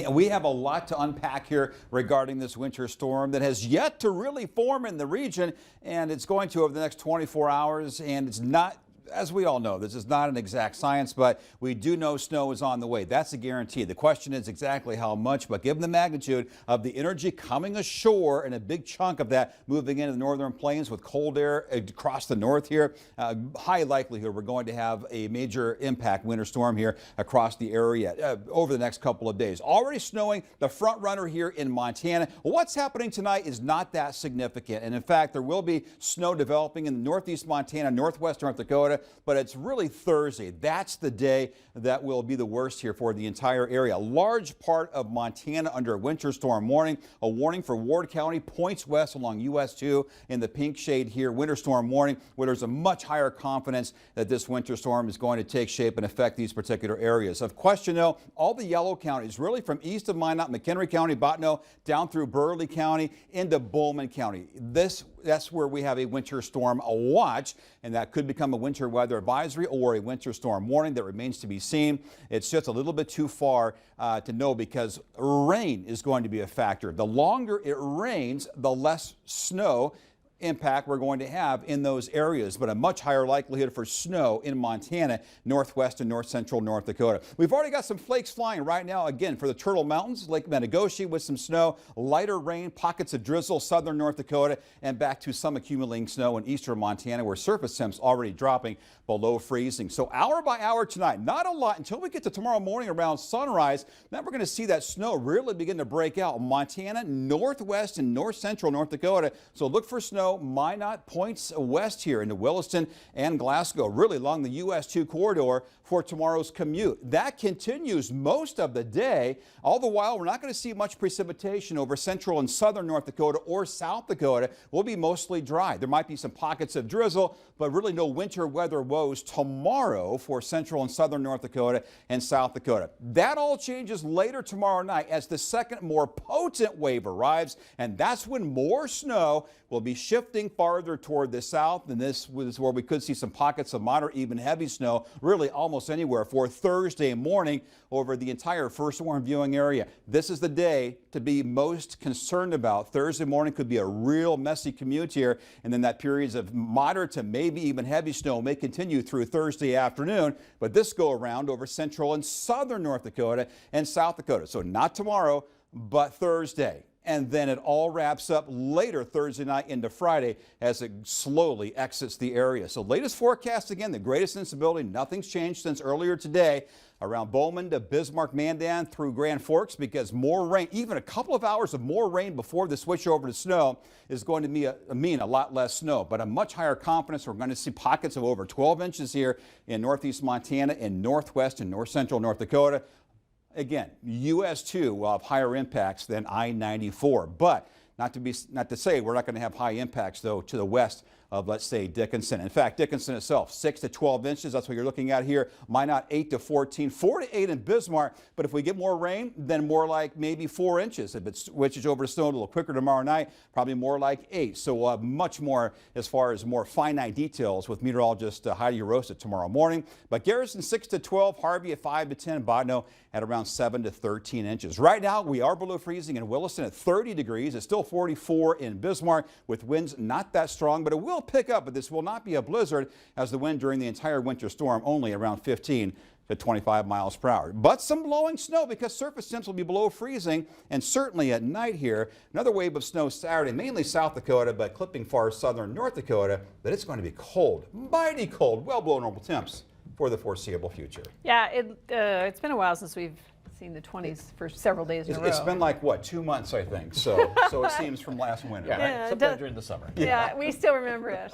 We have a lot to unpack here regarding this winter storm that has yet to really form in the region, and it's going to over the next 24 hours, and it's not, as we all know, this is not an exact science, but we do know snow is on the way. That's a guarantee. The question is exactly how much, but given the magnitude of the energy coming ashore and a big chunk of that moving into the northern plains with cold air across the north here, high likelihood we're going to have a major impact winter storm here across the area over the next couple of days. Already snowing, the front runner here in Montana. What's happening tonight is not that significant, and in fact there will be snow developing in northeast Montana, northwest North Dakota, but it's really Thursday. That's the day that will be the worst here for the entire area. A large part of Montana under a winter storm warning. A warning for Ward County, points west along US 2 in the pink shade here. Winter storm warning, where there's a much higher confidence that this winter storm is going to take shape and affect these particular areas. Of question though, all the yellow counties, really from east of Minot, McHenry County, Bottineau, down through Burley County into Bowman County. That's where we have a winter storm watch, and that could become a winter weather advisory or a winter storm warning. That remains to be seen. It's just a little bit too far to know, because rain is going to be a factor. The longer it rains, the less snow impact we're going to have in those areas, but a much higher likelihood for snow in Montana, northwest and north central North Dakota. We've already got some flakes flying right now again for the Turtle Mountains, Lake Menegoshi with some snow, lighter rain, pockets of drizzle, southern North Dakota, and back to some accumulating snow in eastern Montana, where surface temps already dropping below freezing. So hour by hour tonight, not a lot until we get to tomorrow morning around sunrise. Then we're going to see that snow really begin to break out. Montana, northwest and north central North Dakota. So look for snow. Minot points west here into Williston and Glasgow, really along the US 2 corridor for tomorrow's commute. That continues most of the day. All the while, we're not going to see much precipitation over central and southern North Dakota or South Dakota. We'll be mostly dry. There might be some pockets of drizzle, but really no winter weather woes tomorrow for central and southern North Dakota and South Dakota. That all changes later tomorrow night as the second more potent wave arrives, and that's when more snow will be shifting farther toward the south, and this is where we could see some pockets of moderate, even heavy snow, really almost anywhere for Thursday morning over the entire first warn viewing area. This is the day to be most concerned about. Thursday morning could be a real messy commute here, and then that periods of moderate to maybe even heavy snow may continue through Thursday afternoon, but this go around over central and southern North Dakota and South Dakota. So not tomorrow, but Thursday. And then it all wraps up later Thursday night into Friday as it slowly exits the area. So latest forecast, again, the greatest instability, nothing's changed since earlier today around Bowman to Bismarck, Mandan through Grand Forks, because more rain, even a couple of hours of more rain before the switch over to snow, is going to mean a lot less snow, but a much higher confidence. We're going to see pockets of over 12 inches here in northeast Montana and northwest and north central North Dakota. Again, US 2 will have higher impacts than I-94, but not to say we're not going to have high impacts, though, to the west of, let's say, Dickinson. In fact, Dickinson itself, 6 to 12 inches. That's what you're looking at here. Minot, 8 to 14, 4 to 8 in Bismarck. But if we get more rain, then more like maybe 4 inches. If it switches over to snow a little quicker tomorrow night, probably more like 8. So we'll have much more as far as more finite details with meteorologist Heidi Rosa tomorrow morning. But Garrison, 6 to 12, Harvey at 5 to 10, Bottineau at around 7 to 13 inches. Right now, we are below freezing in Williston at 30 degrees. It's still 44 in Bismarck with winds not that strong, but it will pick up, but this will not be a blizzard, as the wind during the entire winter storm only around 15 to 25 miles per hour. But some blowing snow, because surface temps will be below freezing, and certainly at night here. Another wave of snow Saturday, mainly South Dakota, but clipping far southern North Dakota. But it's going to be cold, mighty cold, well below normal temps for the foreseeable future. Yeah, it's been a while since we've seen the 20s for several days in a row. It's been like, what, 2 months, I think. So it seems from last winter, right? Sometime during the summer. Yeah, we still remember it.